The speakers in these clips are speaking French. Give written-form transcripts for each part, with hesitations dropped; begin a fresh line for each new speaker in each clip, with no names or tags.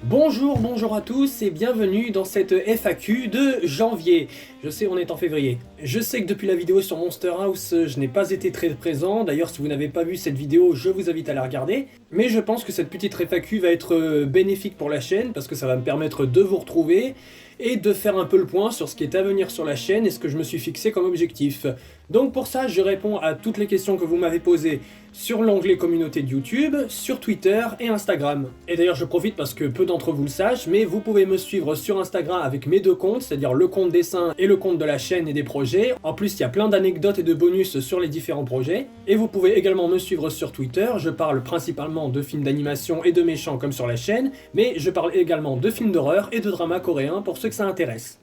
Bonjour à tous et bienvenue dans cette FAQ de janvier. Je sais, on est en février. Je sais que depuis la vidéo sur Monster House, je n'ai pas été très présent. D'ailleurs, si vous n'avez pas vu cette vidéo, je vous invite à la regarder. Mais je pense que cette petite FAQ va être bénéfique pour la chaîne parce que ça va me permettre de vous retrouver et de faire un peu le point sur ce qui est à venir sur la chaîne et ce que je me suis fixé comme objectif. Donc pour ça, je réponds à toutes les questions que vous m'avez posées sur l'onglet communauté de YouTube, sur Twitter et Instagram. Et d'ailleurs, je profite parce que peu d'entre vous le sachent, mais vous pouvez me suivre sur Instagram avec mes deux comptes, c'est-à-dire le compte dessin et le compte de la chaîne et des projets. En plus, il y a plein d'anecdotes et de bonus sur les différents projets. Et vous pouvez également me suivre sur Twitter, je parle principalement de films d'animation et de méchants comme sur la chaîne, mais je parle également de films d'horreur et de dramas coréens pour ceux que ça intéresse.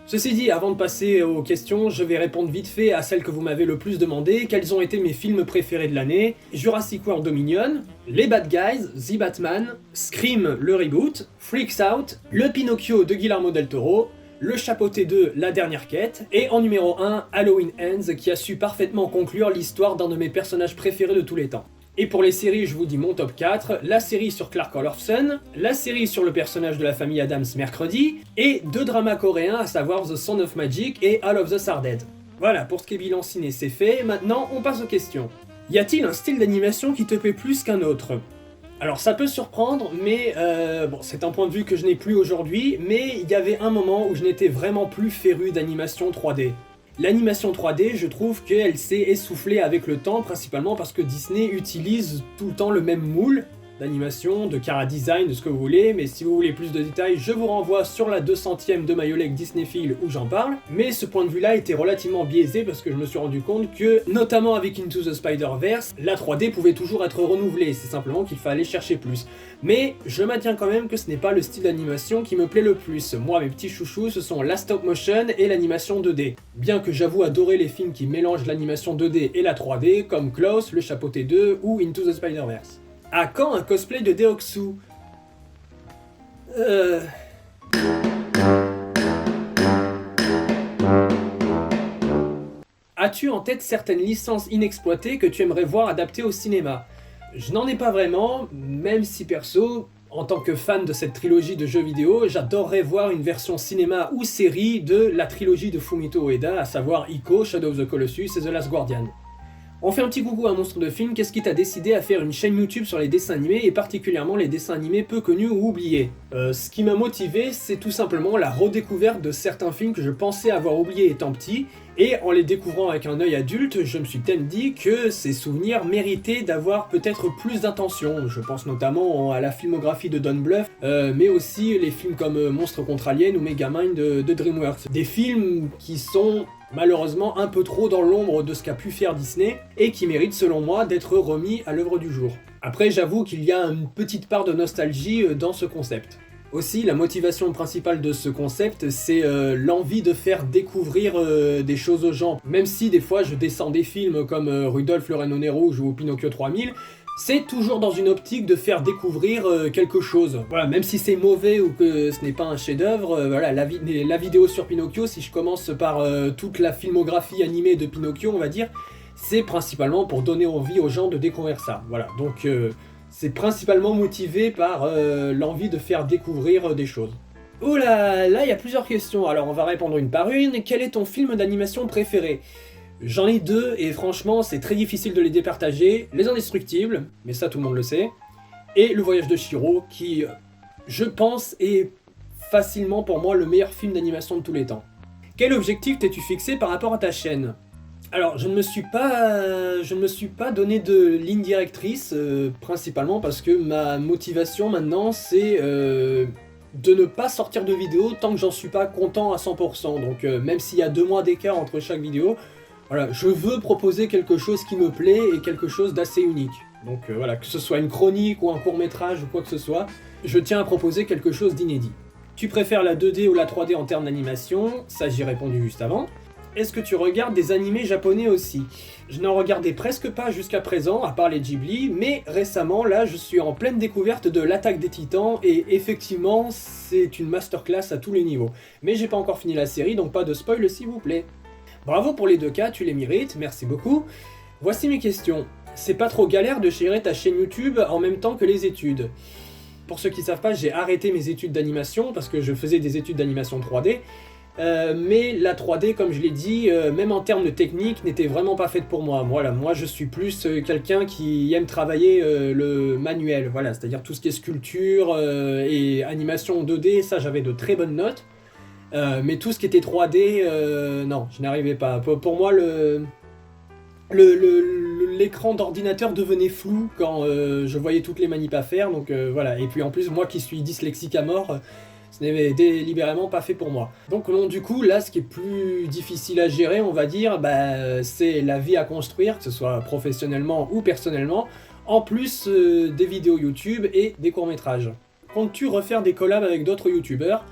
Ceci dit, avant de passer aux questions, je vais répondre vite fait à celles que vous m'avez le plus demandé. Quels ont été mes films préférés de l'année? Jurassic World Dominion, Les Bad Guys, The Batman, Scream le reboot, Freaks Out, Le Pinocchio de Guillermo del Toro, Le Chapeauté 2, La Dernière Quête, et en numéro 1, Halloween Ends, qui a su parfaitement conclure l'histoire d'un de mes personnages préférés de tous les temps. Et pour les séries, je vous dis mon top 4, la série sur Clark Olofsson, la série sur le personnage de la famille Addams mercredi, et deux dramas coréens, à savoir The Sound of Magic et All of the Sarded. Voilà, pour ce qui est bilan ciné, c'est fait, maintenant on passe aux questions. Y a-t-il un style d'animation qui te plaît plus qu'un autre? Alors ça peut surprendre, mais bon, c'est un point de vue que je n'ai plus aujourd'hui, mais il y avait un moment où je n'étais vraiment plus féru d'animation 3D. L'animation 3D, je trouve qu'elle s'est essoufflée avec le temps, principalement parce que Disney utilise tout le temps le même moule d'animation, de chara-design, de ce que vous voulez, mais si vous voulez plus de détails, je vous renvoie sur la 200ème de Mayolek Disneyphile où j'en parle. Mais ce point de vue-là était relativement biaisé parce que je me suis rendu compte que, notamment avec Into the Spider-Verse, la 3D pouvait toujours être renouvelée, c'est simplement qu'il fallait chercher plus. Mais je maintiens quand même que ce n'est pas le style d'animation qui me plaît le plus. Moi, mes petits chouchous, ce sont la stop motion et l'animation 2D. Bien que j'avoue adorer les films qui mélangent l'animation 2D et la 3D, comme Klaus, Le Chapeauté 2 ou Into the Spider-Verse. À quand un cosplay de Deoxys? As-tu en tête certaines licences inexploitées que tu aimerais voir adaptées au cinéma? Je n'en ai pas vraiment, même si perso, en tant que fan de cette trilogie de jeux vidéo, j'adorerais voir une version cinéma ou série de la trilogie de Fumito Ueda, à savoir Ico, Shadow of the Colossus et The Last Guardian. On fait un petit coucou à Monstre de Film, qu'est-ce qui t'a décidé à faire une chaîne YouTube sur les dessins animés et particulièrement les dessins animés peu connus ou oubliés? Ce qui m'a motivé, c'est tout simplement la redécouverte de certains films que je pensais avoir oubliés étant petit, et en les découvrant avec un œil adulte, je me suis tellement dit que ces souvenirs méritaient d'avoir peut-être plus d'intention. Je pense notamment à la filmographie de Don Bluth, mais aussi les films comme Monstre contre Alien ou Megamind de DreamWorks. Des films qui sont malheureusement un peu trop dans l'ombre de ce qu'a pu faire Disney, et qui méritent selon moi d'être remis à l'œuvre du jour. Après, j'avoue qu'il y a une petite part de nostalgie dans ce concept. Aussi, la motivation principale de ce concept, c'est l'envie de faire découvrir des choses aux gens. Même si des fois je descends des films comme Rudolph le Renne-Nez Rouge ou Pinocchio 3000, c'est toujours dans une optique de faire découvrir quelque chose. Voilà, même si c'est mauvais ou que ce n'est pas un chef-d'œuvre, voilà, la vidéo sur Pinocchio, si je commence par toute la filmographie animée de Pinocchio, on va dire, c'est principalement pour donner envie aux gens de découvrir ça. Voilà, donc c'est principalement motivé par l'envie de faire découvrir des choses. Oh là, là il y a plusieurs questions, alors on va répondre une par une. Quel est ton film d'animation préféré? J'en ai deux et franchement c'est très difficile de les départager. Les Indestructibles, mais ça tout le monde le sait, et Le Voyage de Chihiro qui, je pense, est facilement pour moi le meilleur film d'animation de tous les temps. Quel objectif t'es-tu fixé par rapport à ta chaîne? Alors je ne me suis pas donné de ligne directrice, principalement parce que ma motivation maintenant c'est de ne pas sortir de vidéo tant que j'en suis pas content à 100%. Donc même s'il y a 2 mois d'écart entre chaque vidéo, voilà, je veux proposer quelque chose qui me plaît et quelque chose d'assez unique. Donc voilà, que ce soit une chronique ou un court-métrage ou quoi que ce soit, je tiens à proposer quelque chose d'inédit. Tu préfères la 2D ou la 3D en termes d'animation? Ça j'y ai répondu juste avant. Est-ce que tu regardes des animés japonais aussi? Je n'en regardais presque pas jusqu'à présent, à part les Ghibli, mais récemment, là, je suis en pleine découverte de l'Attaque des Titans, et effectivement, c'est une masterclass à tous les niveaux. Mais j'ai pas encore fini la série, donc pas de spoil s'il vous plaît. Bravo pour les 2 cas, tu les mérites, merci beaucoup. Voici mes questions. C'est pas trop galère de gérer ta chaîne YouTube en même temps que les études? pour ceux qui ne savent pas, j'ai arrêté mes études d'animation parce que je faisais des études d'animation 3D. Mais la 3D, comme je l'ai dit, même en termes de technique, n'était vraiment pas faite pour moi. Voilà, moi je suis plus quelqu'un qui aime travailler le manuel, voilà, c'est-à-dire tout ce qui est sculpture et animation 2D, ça j'avais de très bonnes notes. Mais tout ce qui était 3D, non, je n'arrivais pas. Pour moi, l'écran d'ordinateur devenait flou quand je voyais toutes les manips à faire, donc voilà. Et puis en plus, moi qui suis dyslexique à mort, ce n'est délibérément pas fait pour moi. Donc non, du coup, là, ce qui est plus difficile à gérer, on va dire, c'est la vie à construire, que ce soit professionnellement ou personnellement, en plus des vidéos YouTube et des courts-métrages. Comptes-tu refaire des collabs avec d'autres YouTubeurs ?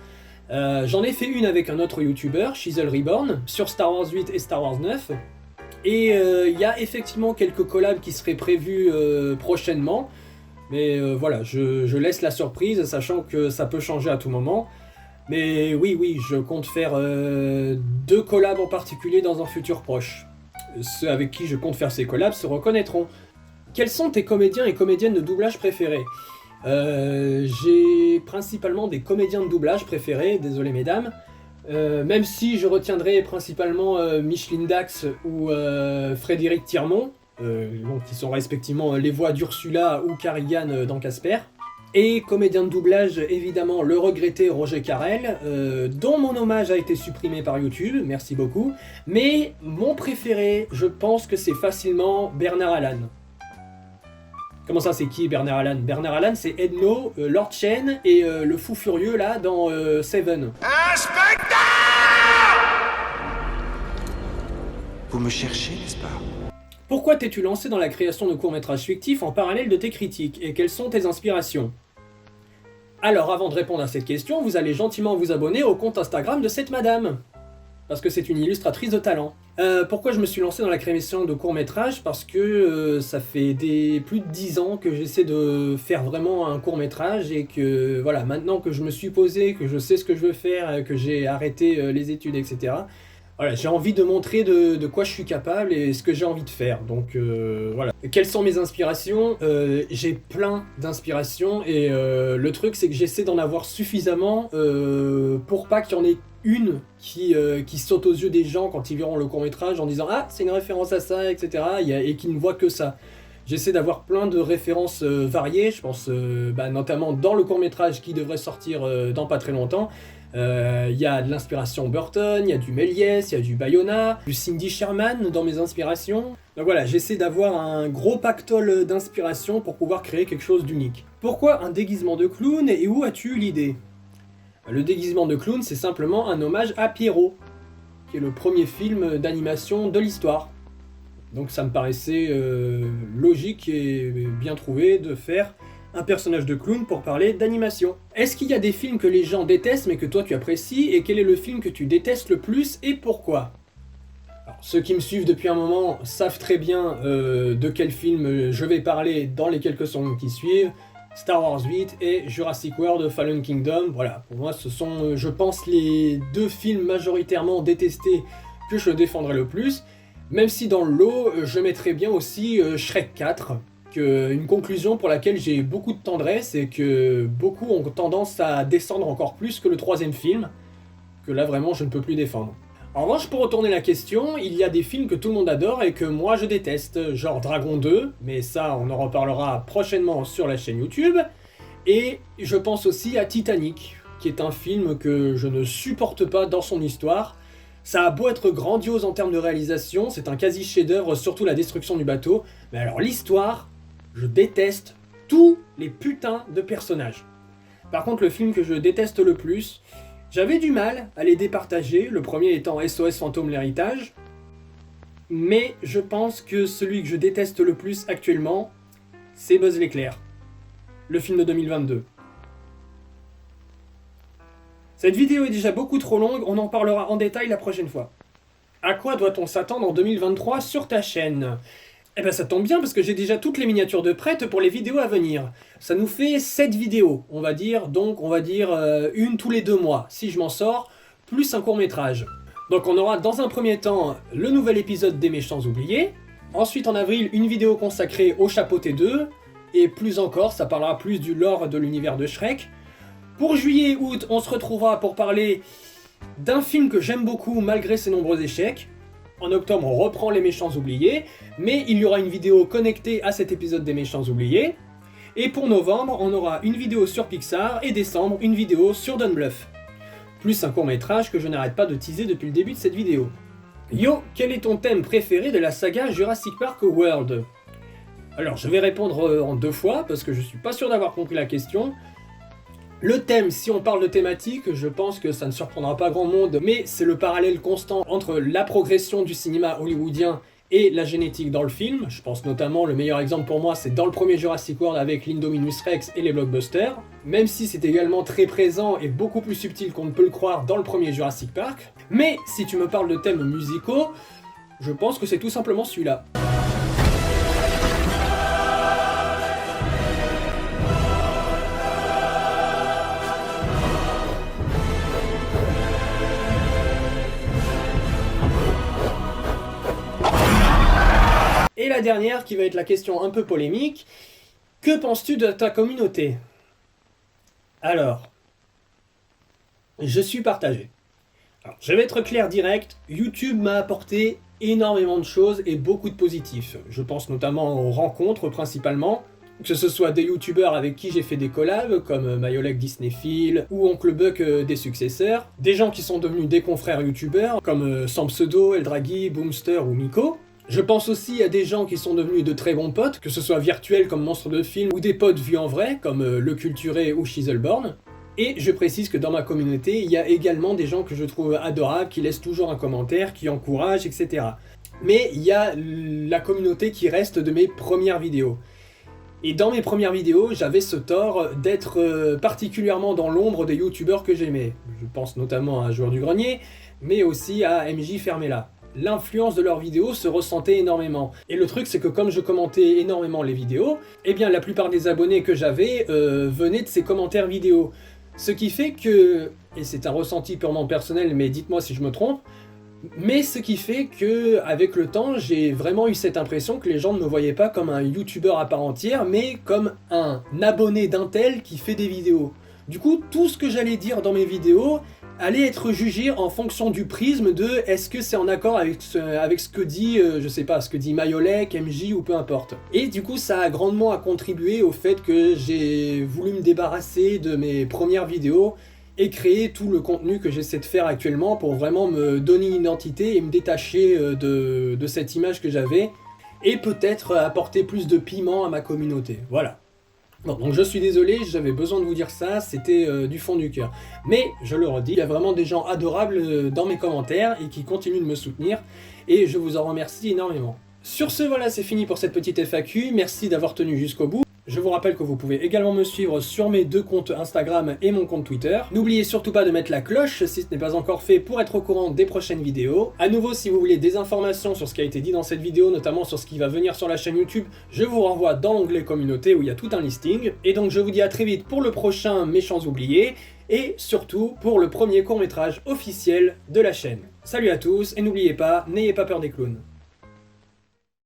J'en ai fait une avec un autre YouTuber, Chisel Reborn, sur Star Wars 8 et Star Wars 9. Et il y a effectivement quelques collabs qui seraient prévus prochainement. Mais voilà, je laisse la surprise, sachant que ça peut changer à tout moment. Mais oui, je compte faire 2 collabs en particulier dans un futur proche. Ceux avec qui je compte faire ces collabs se reconnaîtront. Quels sont tes comédiens et comédiennes de doublage préférés ? J'ai principalement des comédiens de doublage préférés, désolé mesdames. Même si je retiendrai principalement Micheline Dax ou Frédéric Thiermont, qui sont respectivement les voix d'Ursula ou Carrigan dans Casper. Et comédien de doublage, évidemment, le regretté Roger Carrel, dont mon hommage a été supprimé par YouTube, merci beaucoup. Mais mon préféré, je pense que c'est facilement Bernard Allan. Comment ça, c'est qui Bernard Allan ? Bernard Allan, c'est Edno, Lord Chen et le fou furieux là dans Seven.
Inspecteur ! Vous me cherchez, n'est-ce pas ?
Pourquoi t'es-tu lancé dans la création de courts-métrages fictifs en parallèle de tes critiques, et quelles sont tes inspirations ? Alors, avant de répondre à cette question, vous allez gentiment vous abonner au compte Instagram de cette madame, parce que c'est une illustratrice de talent. Pourquoi je me suis lancé dans la création de courts-métrages ? Parce que ça fait plus de 10 ans que j'essaie de faire vraiment un court-métrage, et que voilà, maintenant que je me suis posé, que je sais ce que je veux faire, que j'ai arrêté les études, etc., voilà, j'ai envie de montrer de quoi je suis capable et ce que j'ai envie de faire. Donc voilà. Quelles sont mes inspirations ? J'ai plein d'inspirations et le truc c'est que j'essaie d'en avoir suffisamment pour pas qu'il y en ait une qui saute aux yeux des gens quand ils verront le court-métrage en disant « Ah, c'est une référence à ça, etc. » et qui ne voient que ça. J'essaie d'avoir plein de références variées, je pense notamment dans le court-métrage qui devrait sortir dans pas très longtemps. Il y a de l'inspiration Burton, il y a du Méliès, il y a du Bayona, du Cindy Sherman dans mes inspirations. Donc voilà, j'essaie d'avoir un gros pactole d'inspiration pour pouvoir créer quelque chose d'unique. Pourquoi un déguisement de clown et où as-tu eu l'idée ? Le déguisement de clown, c'est simplement un hommage à Pierrot, qui est le premier film d'animation de l'histoire. Donc ça me paraissait logique et bien trouvé de faire un personnage de clown pour parler d'animation. Est-ce qu'il y a des films que les gens détestent mais que toi tu apprécies, et quel est le film que tu détestes le plus et pourquoi ? Alors, ceux qui me suivent depuis un moment savent très bien de quel film je vais parler dans les quelques secondes qui suivent. Star Wars 8 et Jurassic World Fallen Kingdom. Voilà, pour moi ce sont, je pense, les 2 films majoritairement détestés que je défendrai le plus. Même si dans le lot, je mettrais bien aussi Shrek 4. Une conclusion pour laquelle j'ai beaucoup de tendresse et que beaucoup ont tendance à descendre encore plus que le 3e film, que là vraiment je ne peux plus défendre. En revanche, pour retourner la question, il y a des films que tout le monde adore et que moi je déteste, genre Dragon 2, mais ça on en reparlera prochainement sur la chaîne YouTube, et je pense aussi à Titanic, qui est un film que je ne supporte pas dans son histoire. Ça a beau être grandiose en termes de réalisation, c'est un quasi chef-d'œuvre, surtout la destruction du bateau, mais alors l'histoire, je déteste tous les putains de personnages. Par contre, le film que je déteste le plus, j'avais du mal à les départager, le premier étant SOS Fantôme l'héritage, mais je pense que celui que je déteste le plus actuellement, c'est Buzz l'éclair, le film de 2022. Cette vidéo est déjà beaucoup trop longue, on en parlera en détail la prochaine fois. À quoi doit-on s'attendre en 2023 sur ta chaîne ? Eh ben ça tombe bien parce que j'ai déjà toutes les miniatures de prêtes pour les vidéos à venir. Ça nous fait 7 vidéos, on va dire, donc on va dire une tous les 2 mois, si je m'en sors, plus un court-métrage. Donc on aura dans un premier temps le nouvel épisode des Méchants Oubliés, ensuite en avril une vidéo consacrée au Chapeau T2, et plus encore, ça parlera plus du lore de l'univers de Shrek. Pour juillet et août, on se retrouvera pour parler d'un film que j'aime beaucoup malgré ses nombreux échecs. En octobre, on reprend Les Méchants Oubliés, mais il y aura une vidéo connectée à cet épisode des Méchants Oubliés. Et pour novembre, on aura une vidéo sur Pixar et décembre, une vidéo sur Don Bluth. Plus un court-métrage que je n'arrête pas de teaser depuis le début de cette vidéo. Yo, quel est ton thème préféré de la saga Jurassic Park World? Alors, je vais répondre en 2 fois, parce que je suis pas sûr d'avoir compris la question. Le thème, si on parle de thématique, je pense que ça ne surprendra pas grand monde, mais c'est le parallèle constant entre la progression du cinéma hollywoodien et la génétique dans le film. Je pense notamment, le meilleur exemple pour moi, c'est dans le premier Jurassic World avec l'Indominus Rex et les blockbusters, même si c'est également très présent et beaucoup plus subtil qu'on ne peut le croire dans le premier Jurassic Park. Mais si tu me parles de thèmes musicaux, je pense que c'est tout simplement celui-là. Et la dernière, qui va être la question un peu polémique, que penses-tu de ta communauté? Alors, je suis partagé. Alors, je vais être clair direct, YouTube m'a apporté énormément de choses et beaucoup de positifs. Je pense notamment aux rencontres principalement, que ce soit des youtubeurs avec qui j'ai fait des collabs, comme Mayolek Disneyphile ou Oncle Buck des successeurs, des gens qui sont devenus des confrères youtubeurs, comme Sans Pseudo, Eldragui, Boomster ou Miko. Je pense aussi à des gens qui sont devenus de très bons potes, que ce soit virtuels comme Monstre de Film, ou des potes vus en vrai, comme Le Culturé ou Chiselborn. Et je précise que dans ma communauté, il y a également des gens que je trouve adorables, qui laissent toujours un commentaire, qui encouragent, etc. Mais il y a la communauté qui reste de mes premières vidéos. Et dans mes premières vidéos, j'avais ce tort d'être particulièrement dans l'ombre des youtubeurs que j'aimais. Je pense notamment à Joueur du Grenier, mais aussi à MJ Fermella. L'influence de leurs vidéos se ressentait énormément. Et le truc, c'est que comme je commentais énormément les vidéos, eh bien la plupart des abonnés que j'avais venaient de ces commentaires vidéo. Ce qui fait que, et c'est un ressenti purement personnel, mais dites-moi si je me trompe, mais ce qui fait que, avec le temps, j'ai vraiment eu cette impression que les gens ne me voyaient pas comme un youtubeur à part entière, mais comme un abonné d'un tel qui fait des vidéos. Du coup, tout ce que j'allais dire dans mes vidéos allait être jugé en fonction du prisme de est-ce que c'est en accord avec ce que dit, je sais pas, ce que dit Mayolek, MJ ou peu importe. Et du coup, ça a grandement contribué au fait que j'ai voulu me débarrasser de mes premières vidéos et créer tout le contenu que j'essaie de faire actuellement pour vraiment me donner une identité et me détacher de cette image que j'avais et peut-être apporter plus de piment à ma communauté. Voilà. Bon, donc je suis désolé, j'avais besoin de vous dire ça, c'était du fond du cœur. Mais, je le redis, il y a vraiment des gens adorables dans mes commentaires et qui continuent de me soutenir, et je vous en remercie énormément. Sur ce, voilà, c'est fini pour cette petite FAQ, merci d'avoir tenu jusqu'au bout. Je vous rappelle que vous pouvez également me suivre sur mes 2 comptes Instagram et mon compte Twitter. N'oubliez surtout pas de mettre la cloche si ce n'est pas encore fait pour être au courant des prochaines vidéos. A nouveau, si vous voulez des informations sur ce qui a été dit dans cette vidéo, notamment sur ce qui va venir sur la chaîne YouTube, je vous renvoie dans l'onglet communauté où il y a tout un listing. Et donc je vous dis à très vite pour le prochain Méchants Oubliés, et surtout pour le premier court-métrage officiel de la chaîne. Salut à tous, et n'oubliez pas, n'ayez pas peur des clowns.